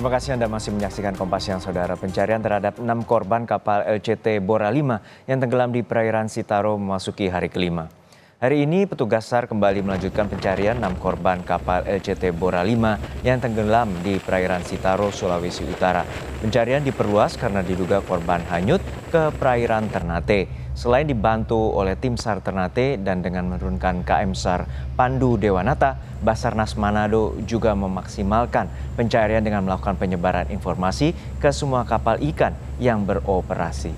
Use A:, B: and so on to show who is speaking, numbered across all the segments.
A: Terima kasih Anda masih menyaksikan Kompas Siang, Saudara. Pencarian terhadap 6 korban kapal LCT Bora 5 yang tenggelam di perairan Sitaro memasuki hari kelima. Hari ini petugas SAR kembali melanjutkan pencarian 6 korban kapal LCT Bora 5 yang tenggelam di perairan Sitaro, Sulawesi Utara. Pencarian diperluas karena diduga korban hanyut ke perairan Ternate. Selain dibantu oleh tim SAR Ternate dan dengan menurunkan KM SAR Pandu Dewanata, Basarnas Manado juga memaksimalkan pencarian dengan melakukan penyebaran informasi ke semua kapal ikan yang beroperasi.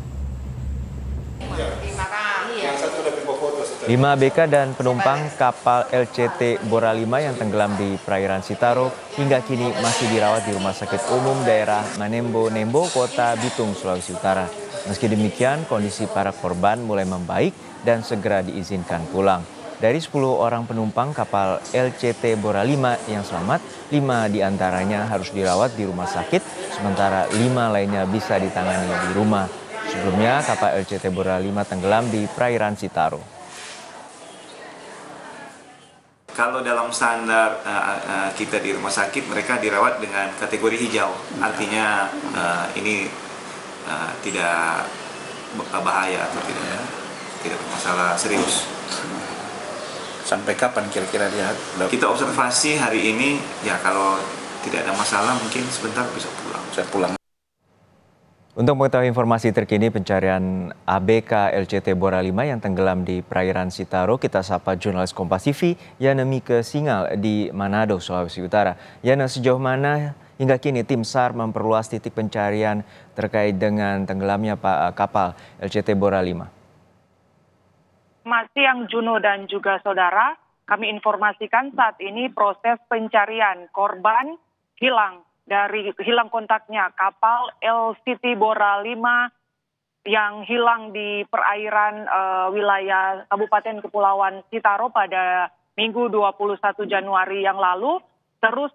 A: 5 ABK dan penumpang kapal LCT Bora 5 yang tenggelam di perairan Sitaro hingga kini masih dirawat di Rumah Sakit Umum Daerah Manembo-Nembo, Kota Bitung, Sulawesi Utara. Meski demikian, kondisi para korban mulai membaik dan segera diizinkan pulang. Dari 10 orang penumpang kapal LCT Bora 5 yang selamat, 5 diantaranya harus dirawat di rumah sakit, sementara 5 lainnya bisa ditangani di rumah. Sebelumnya, kapal LCT Bora 5 tenggelam di perairan Sitaro.
B: Kalau dalam standar kita di rumah sakit, mereka dirawat dengan kategori hijau. Artinya ini tidak bahaya atau tidak bermasalah serius.
C: Sampai kapan kira-kira dia?
B: Kita observasi hari ini, ya kalau tidak ada masalah mungkin sebentar bisa pulang.
C: Bisa pulang.
A: Untuk mengetahui informasi terkini pencarian ABK LCT Bora 5 yang tenggelam di perairan Sitaro, kita sapa jurnalis Kompas TV Yana Mika Singal di Manado, Sulawesi Utara. Yana, sejauh mana hingga kini tim SAR memperluas titik pencarian terkait dengan tenggelamnya kapal LCT Bora 5?
D: Masih yang Juno dan juga saudara, kami informasikan saat ini proses pencarian korban hilang kontaknya kapal LCT Bora 5 yang hilang di perairan wilayah Kabupaten Kepulauan Sitaro pada Minggu 21 Januari yang lalu terus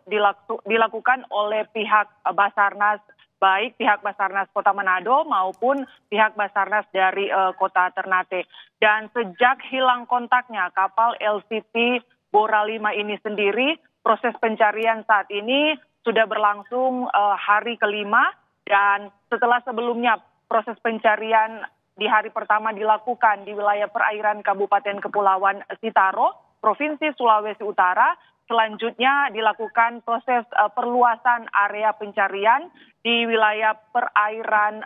D: dilakukan oleh pihak Basarnas, baik pihak Basarnas Kota Manado maupun pihak Basarnas dari Kota Ternate. Dan sejak hilang kontaknya kapal LCT Bora 5 ini sendiri, proses pencarian saat ini sudah berlangsung hari kelima, dan setelah sebelumnya proses pencarian di hari pertama dilakukan di wilayah perairan Kabupaten Kepulauan Sitaro, Provinsi Sulawesi Utara. Selanjutnya dilakukan proses perluasan area pencarian di wilayah perairan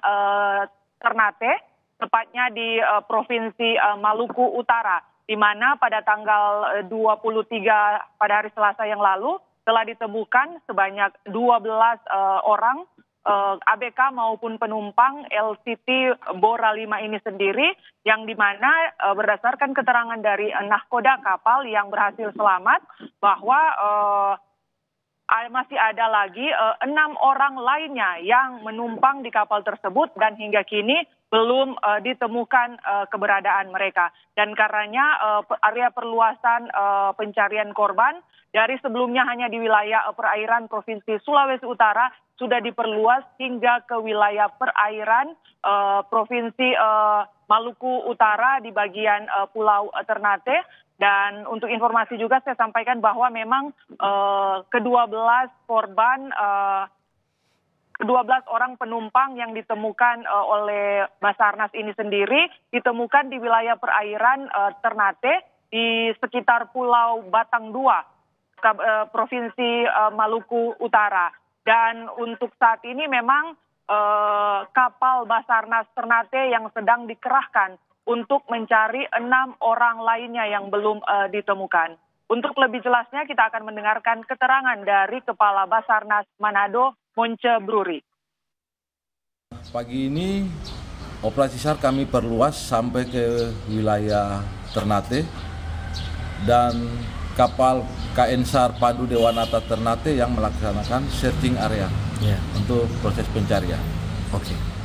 D: Ternate, tepatnya di Provinsi Maluku Utara, di mana pada tanggal 23 pada hari Selasa yang lalu telah ditemukan sebanyak 12 orang ABK maupun penumpang LCT Bora 5 ini sendiri, yang dimana berdasarkan keterangan dari nahkoda kapal yang berhasil selamat bahwa masih ada lagi 6 orang lainnya yang menumpang di kapal tersebut dan hingga kini belum ditemukan keberadaan mereka. Dan karenanya area perluasan pencarian korban dari sebelumnya hanya di wilayah perairan Provinsi Sulawesi Utara sudah diperluas hingga ke wilayah perairan Provinsi Maluku Utara di bagian Pulau Ternate. Dan untuk informasi juga saya sampaikan bahwa memang ke-12 korban, ke-12 orang penumpang yang ditemukan oleh Basarnas ini sendiri ditemukan di wilayah perairan Ternate di sekitar Pulau Batang 2. Provinsi Maluku Utara. Dan untuk saat ini memang kapal Basarnas Ternate yang sedang dikerahkan untuk mencari 6 orang lainnya yang belum ditemukan. Untuk lebih jelasnya kita akan mendengarkan keterangan dari Kepala Basarnas Manado, Monce Bruri.
E: Pagi ini operasi SAR kami perluas sampai ke wilayah Ternate dan kapal KN SAR Pandu Dewanata Ternate yang melaksanakan searching area untuk proses pencarian.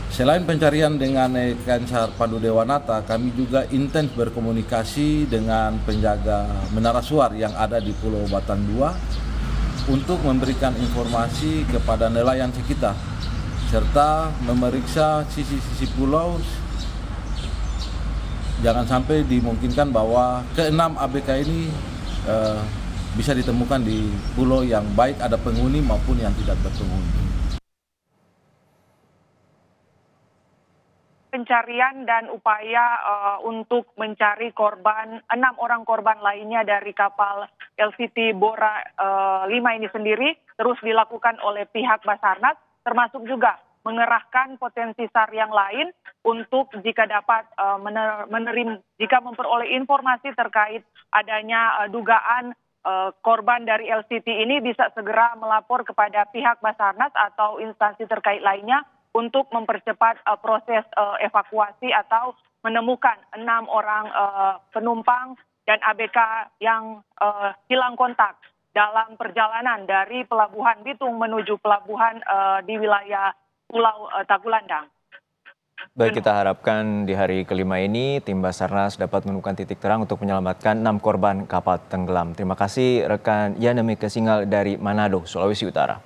E: Selain pencarian dengan KN SAR Pandu Dewanata, kami juga intens berkomunikasi dengan penjaga menara suar yang ada di Pulau Batang 2 untuk memberikan informasi kepada nelayan sekitar serta memeriksa sisi-sisi pulau. Jangan sampai dimungkinkan bahwa ke-6 ABK ini bisa ditemukan di pulau yang baik ada penghuni maupun yang tidak berpenghuni.
D: pencarian dan upaya untuk mencari 6 orang korban lainnya dari kapal LCT Bora 5 ini sendiri terus dilakukan oleh pihak Basarnas, termasuk juga mengerahkan potensi SAR yang lain untuk jika dapat jika memperoleh informasi terkait adanya dugaan korban dari LCT ini bisa segera melapor kepada pihak Basarnas atau instansi terkait lainnya untuk mempercepat proses evakuasi atau menemukan 6 orang penumpang dan ABK yang hilang kontak dalam perjalanan dari Pelabuhan Bitung menuju pelabuhan di wilayah Pulau Tagulandang.
A: Baik, kita harapkan di hari kelima ini tim Basarnas dapat menemukan titik terang untuk menyelamatkan 6 korban kapal tenggelam. Terima kasih rekan Yana Mika Singal dari Manado, Sulawesi Utara.